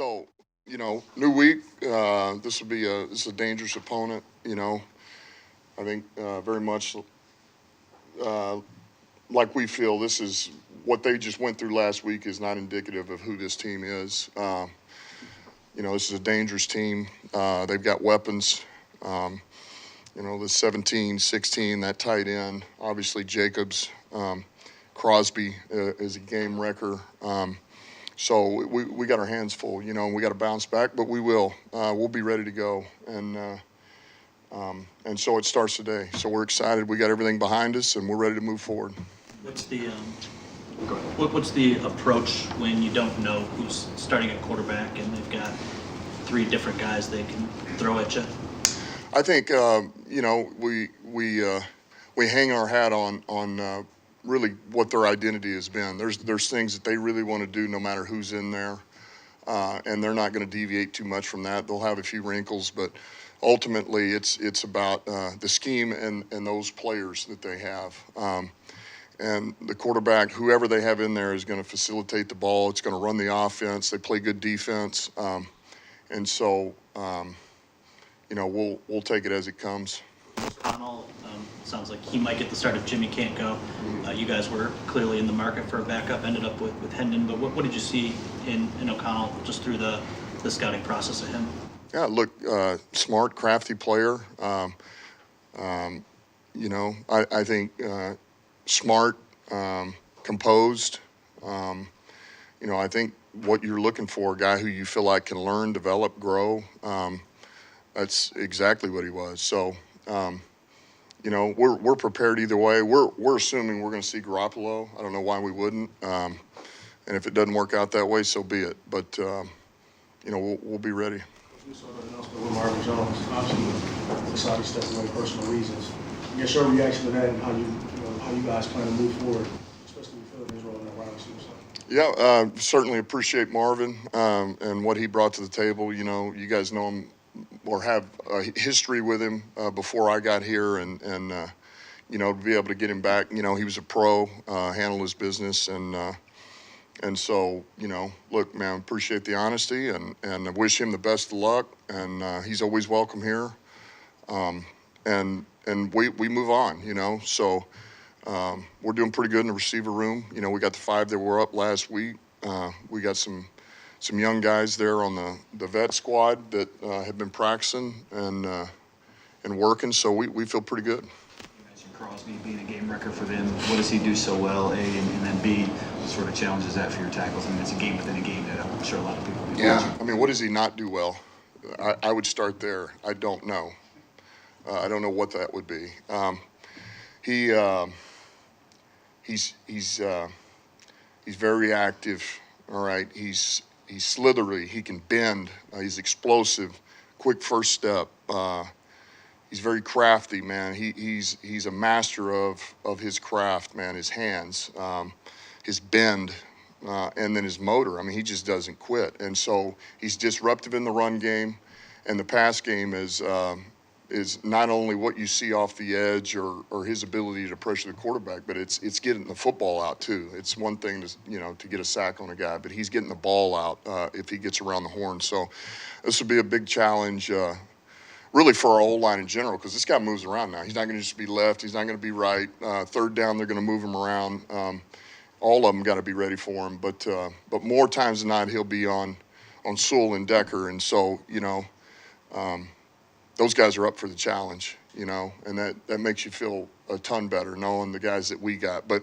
So, new week. This will be this is a dangerous opponent. I think very much like we feel this is what they just went through last week is not indicative of who this team is. This is a dangerous team. They've got weapons. The 17, 16, that tight end. Obviously, Jacobs, Crosby is a game wrecker. So we got our hands full. We got to bounce back, but we will. We'll be ready to go. And so it starts today. So we're excited. We got everything behind us, and we're ready to move forward. What's the approach when you don't know who's starting at quarterback and they've got three different guys they can throw at you? I think we hang our hat on really what their identity has been. There's things that they really want to do no matter who's in there, and they're not going to deviate too much from that. They'll have a few wrinkles, but ultimately it's about the scheme and those players that they have. And the quarterback, whoever they have in there, is going to facilitate the ball. It's going to run the offense. They play good defense, and so we'll take it as it comes. O'Connell, sounds like he might get the start if Jimmy can't go. You guys were clearly in the market for a backup, ended up with Hendon. But what did you see in O'Connell just through the scouting process of him? Yeah, look, smart, crafty player. I think smart, composed. I think what you're looking for, a guy who you feel like can learn, develop, grow. That's exactly what he was. So, we're prepared either way. We're assuming we're going to see Garoppolo. I don't know why we wouldn't. And if it doesn't work out that way, so be it. But we'll be ready. We saw the announcement with Marvin Jones. Obviously, decided to step away for personal reasons. I guess your reaction to that and how you guys plan to move forward, especially with filling his role in the wide receiver side. Yeah, certainly appreciate Marvin and what he brought to the table. You guys know him or have a history with him before I got here, and to be able to get him back. He was a pro, handled his business, and so look, man, appreciate the honesty, and I wish him the best of luck. And he's always welcome here, and we move on. So we're doing pretty good in the receiver room. We got the 5 that were up last week. We got some young guys there on the vet squad that have been practicing and working, so we feel pretty good. You mentioned Crossby being a game wrecker for them. What does he do so well, A, and then B, what sort of challenge is that for your tackles? It's a game within a game that I'm sure a lot of people do. Yeah, what does he not do well? I would start there. I don't know. I don't know what that would be. He's very active. All right, he's slithery. He can bend. He's explosive. Quick first step. He's very crafty, man. He's a master of his craft, man. His hands, his bend, and then his motor. He just doesn't quit. And so he's disruptive in the run game, and the pass game is not only what you see off the edge or his ability to pressure the quarterback, but it's getting the football out too. It's one thing to get a sack on a guy, but he's getting the ball out if he gets around the horn. So this will be a big challenge, really for our O-line in general, because this guy moves around now. He's not going to just be left. He's not going to be right. Third down, they're going to move him around. All of them got to be ready for him. But more times than not, he'll be on Sewell and Decker, and so those guys are up for the challenge, and that makes you feel a ton better knowing the guys that we got. But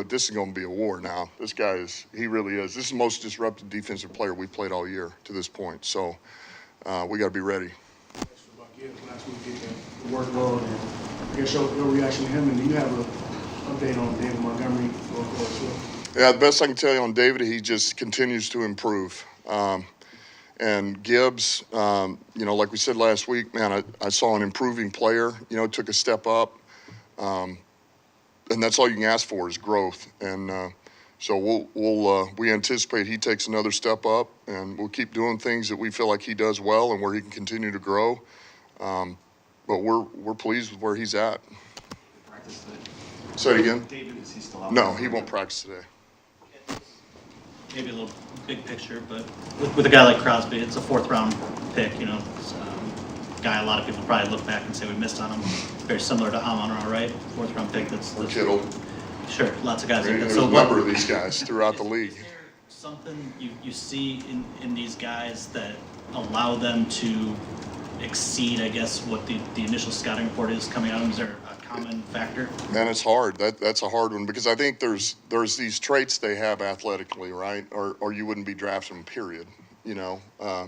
this is going to be a war now. This guy he really is. This is the most disruptive defensive player we played all year to this point. So we got to be ready. Last week, the workload, and I guess your reaction to him, and do you have an update on David Montgomery going forward too? Yeah, the best I can tell you on David, he just continues to improve. And Gibbs, like we said last week, man, I saw an improving player, took a step up. And that's all you can ask for is growth. And so we anticipate he takes another step up, and we'll keep doing things that we feel like he does well and where he can continue to grow. But we're pleased with where he's at. Practice today. Say it again? David, is he still out? No, he won't practice today. maybe a little big picture, but with a guy like Crosby, it's a 4th-round pick. It's a guy a lot of people probably look back and say we missed on him. Very similar to Amon-Ra, right? 4th-round pick. That's Kittle. Sure, lots of guys like that. There's a number of these guys throughout the league. Is there something you see in these guys that allow them to exceed, I guess, what the initial scouting report is coming out of? Is there a common factor? Man, it's hard. That's a hard one because I think there's these traits they have athletically, right? Or you wouldn't be drafting them, period.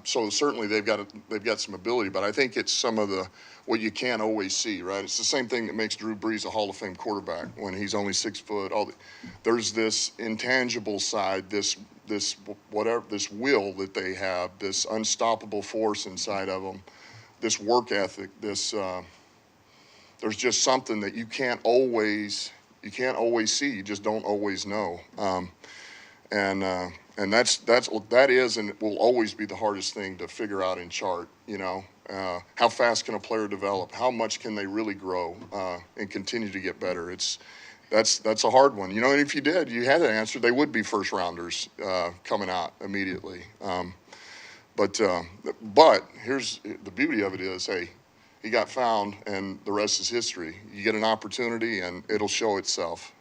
So certainly they've got some ability, but I think it's some of what you can't always see, right? It's the same thing that makes Drew Brees a Hall of Fame quarterback when he's only 6 foot. There's this intangible side, this will that they have, this unstoppable force inside of them, this work ethic, there's just something that you can't always see. You just don't always know. And that is and will always be the hardest thing to figure out and chart. How fast can a player develop? How much can they really grow and continue to get better? That's a hard one. And if you had that answer, they would be first rounders coming out immediately. But here's the beauty of it is, hey, he got found, and the rest is history. You get an opportunity, and it'll show itself.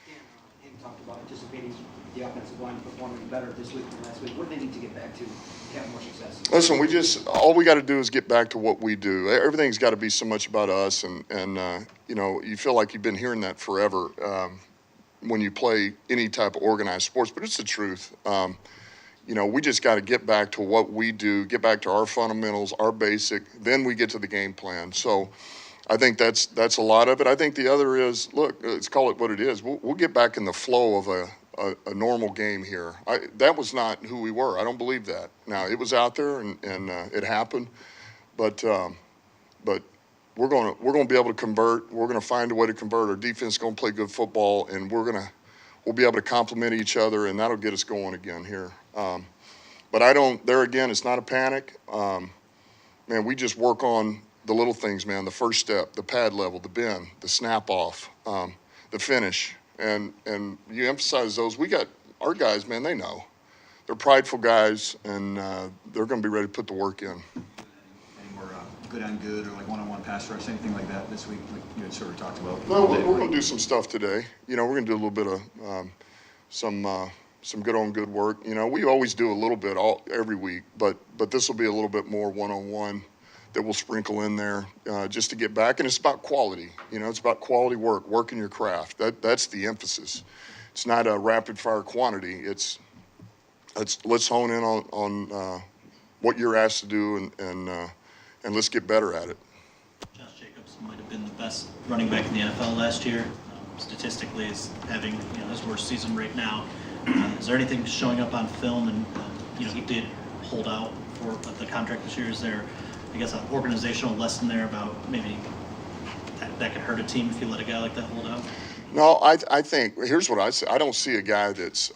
Dan talked about anticipating the offensive line performing better this week than last week. What do they need to get back to have more success? Listen, all we got to do is get back to what we do. Everything's got to be so much about us, and you feel like you've been hearing that forever when you play any type of organized sports, but it's the truth. We just got to get back to what we do, get back to our fundamentals, our basic, then we get to the game plan. So I think that's a lot of it. I think the other is, look, let's call it what it is. We'll get back in the flow of a normal game here. That was not who we were. I don't believe that. Now, it was out there and it happened, but we're going to be able to convert. We're going to find a way to convert. Our defense is going to play good football, and we'll be able to complement each other, and that'll get us going again here. But there again, it's not a panic. Man, we just work on the little things, man, the first step, the pad level, the bend, the snap off, the finish. And you emphasize those. We got our guys, man, they know. They're prideful guys, and they're going to be ready to put the work in. Any more good on good or like one-on-one pass rush, anything like that this week, like you had sort of talked about? No, we're going to do some stuff today. We're going to do a little bit of some good on good work. We always do a little bit every week, but this will be a little bit more one-on-one that we'll sprinkle in there just to get back. And it's about quality. It's about quality work, working your craft. That's the emphasis. It's not a rapid fire quantity. Let's hone in on what you're asked to do and let's get better at it. Josh Jacobs might have been the best running back in the NFL last year. Statistically, is having his worst season right now. Is there anything showing up on film? And he did hold out for the contract this year. Is there, I guess, an organizational lesson there about maybe that could hurt a team if you let a guy like that hold out? No, I think here's what I say. I don't see a guy that's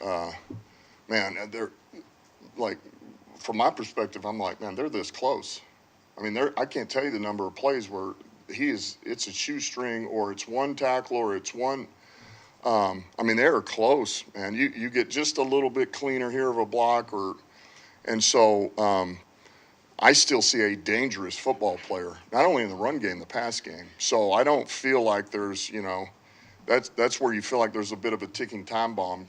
they're like, from my perspective, I'm like, man, they're this close. I mean, I can't tell you the number of plays where it's a shoestring or it's one tackle or it's one. They are close, man. You get just a little bit cleaner here of a block, and so I still see a dangerous football player, not only in the run game, the pass game. So I don't feel like there's, that's where you feel like there's a bit of a ticking time bomb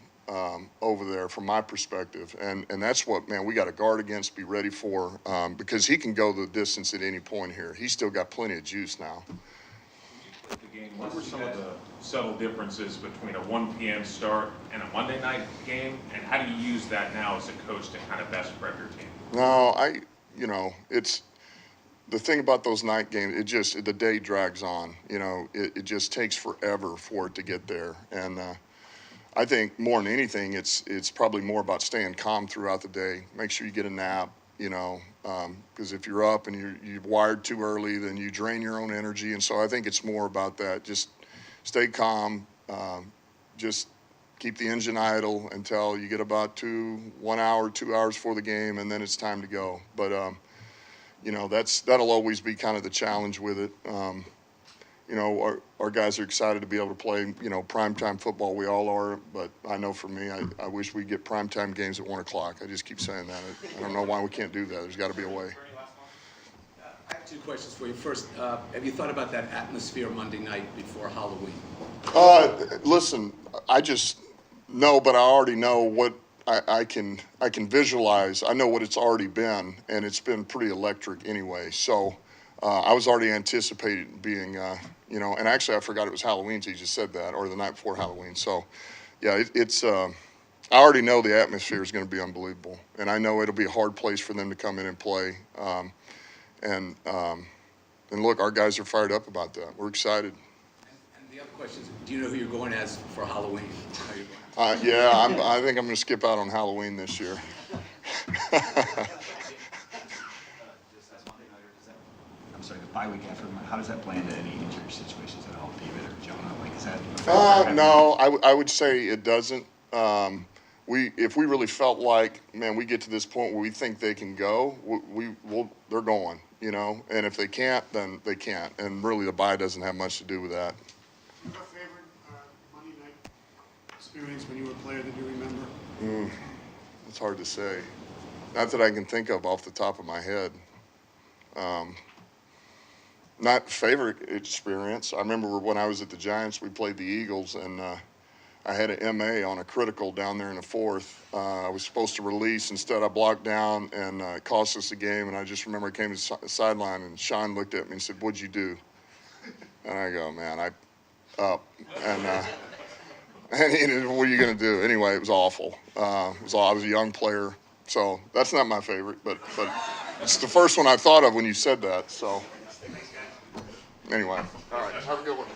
over there from my perspective, and that's what, man, we got to guard against, be ready for, because he can go the distance at any point here. He's still got plenty of juice now. The game, what were some of the subtle differences between a 1 p.m. start and a Monday night game, and how do you use that now as a coach to kind of best prep your team? No, it's the thing about those night games. The day drags on. It just takes forever for it to get there, and I think more than anything, it's probably more about staying calm throughout the day. Make sure you get a nap. Because if you're up and you're wired too early, then you drain your own energy. And so I think it's more about that. Just stay calm. Just keep the engine idle until you get about 1 hour, 2 hours before the game, and then it's time to go. But, that'll always be kind of the challenge with it. our guys are excited to be able to play, primetime football. We all are, but I know for me, I wish we get primetime games at 1 o'clock. I just keep saying that. I don't know why we can't do that. There's got to be a way. I have 2 questions for you. First, have you thought about that atmosphere Monday night before Halloween? Listen, I just know, but I already know what I can visualize. I know what it's already been, and it's been pretty electric anyway. So I was already anticipating being, and actually I forgot it was Halloween, so you just said that, or the night before Halloween. So, yeah, I already know the atmosphere is going to be unbelievable, and I know it'll be a hard place for them to come in and play. And look, our guys are fired up about that. We're excited. And the other question is, do you know who you're going as for Halloween? How you're going? Yeah, I think I'm going to skip out on Halloween this year. Just as Monday night, or does that, I'm sorry, the bye week after, how does that play into any injury situations at all, David or Jonah? Like, is that? No, I would say it doesn't. If we really felt like, man, we get to this point where we think they can go, they're going, and if they can't, then they can't. And really the bye doesn't have much to do with that. Do you have a favorite Monday night experience when you were a player that you remember? It's hard to say. Not that I can think of off the top of my head. Not favorite experience. I remember when I was at the Giants, we played the Eagles, and I had an MA on a critical down there in the 4th. I was supposed to release. Instead, I blocked down, and it cost us the game. And I just remember I came to the sideline, and Sean looked at me and said, "What'd you do?" And I go, "Man, I up." And he said, "What are you going to do?" Anyway, it was awful. I was a young player. So that's not my favorite, but it's the first one I thought of when you said that. So anyway, all right, have a good one.